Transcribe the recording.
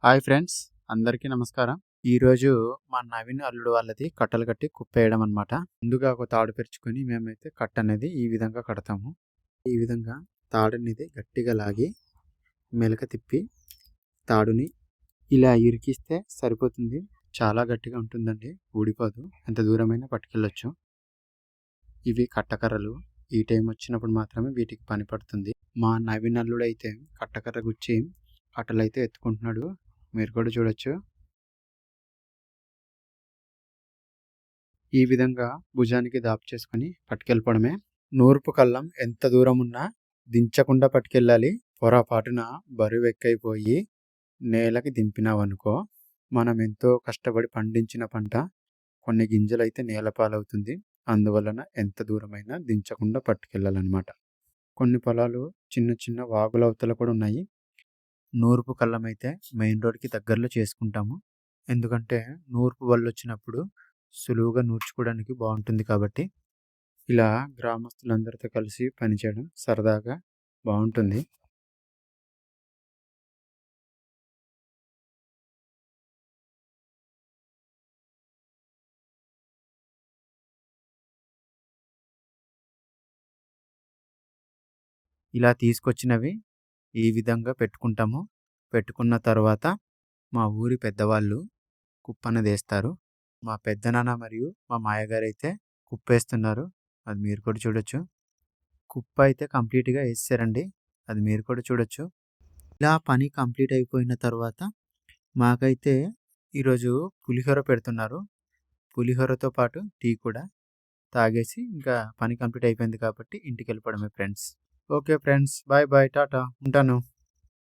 Hi friends, అందరికీ నమస్కారం. ఈరోజు మా నవీన్ అల్లుడు వాళ్ళది కట్టలు కట్టి కుప్పేయడం అనమాట. ముందుగా ఒక తాడు పెరుచుకొని మేమైతే కట్ట అనేది ఈ విధంగా కడతాము. ఈ విధంగా తాడునిది గట్టిగా లాగి మెలక తిప్పి తాడుని ఇలా ఇరికిస్తే సరిపోతుంది. చాలా గట్టిగా ఉంటుందండి, ఊడిపోదు. ఎంత దూరమైనా పట్టుకెళ్ళొచ్చు. ఇవి కట్టకర్రలు. ఈ టైం వచ్చినప్పుడు మాత్రమే వీటికి పని పడుతుంది. మా నవీన్ అల్లుడు అయితే కట్టకర్ర గుచ్చి కట్టలైతే ఎత్తుకుంటున్నాడు. మీరు కూడా చూడొచ్చు. ఈ విధంగా భుజానికి దాపు చేసుకొని పట్టుకెళ్ళిపోవడమే. నూర్పు కళ్ళం ఎంత దూరం ఉన్నా దించకుండా పట్టుకెళ్ళాలి. పొరపాటున బరువు ఎక్కువైపోయి నేలకి దింపినావనుకో, మనం ఎంతో కష్టపడి పండించిన పంట కొన్ని గింజలైతే నేల పాలవుతుంది. అందువలన ఎంత దూరమైనా దించకుండా పట్టుకెళ్ళాలన్నమాట. కొన్ని పొలాలు చిన్న చిన్న వాగులవతల కూడా ఉన్నాయి. నూర్పు కళ్ళం అయితే మెయిన్ రోడ్కి దగ్గరలో చేసుకుంటాము. ఎందుకంటే నూర్పు వల్లొచ్చినప్పుడు సులువుగా నూర్చుకోవడానికి బాగుంటుంది కాబట్టి. ఇలా గ్రామస్తులందరితో కలిసి పనిచేయడం సరదాగా బాగుంటుంది. ఇలా తీసుకొచ్చినవి ఈ విధంగా పెట్టుకుంటాము. పెట్టుకున్న తర్వాత మా ఊరి పెద్దవాళ్ళు కుప్పనేదేస్తారు. మా పెద్దనాన్న మరియు మా మాయగారైతే కుప్పేస్తున్నారు. అది మీరు కూడా చూడొచ్చు. కుప్ప అయితే కంప్లీట్‌గా ఏసేసారండి. అది మీరు కూడా చూడొచ్చు. ఇలా పని కంప్లీట్ అయిపోయిన తర్వాత మాకైతే ఈరోజు పులిహోర పెడుతున్నారు. పులిహోరతో పాటు టీ కూడా తాగేసి ఇంకా పని కంప్లీట్ అయిపోయింది కాబట్టి ఇంటికెళ్ళిపోవడమే friends. Okay friends. Bye bye. టాటా. ఉంటాను.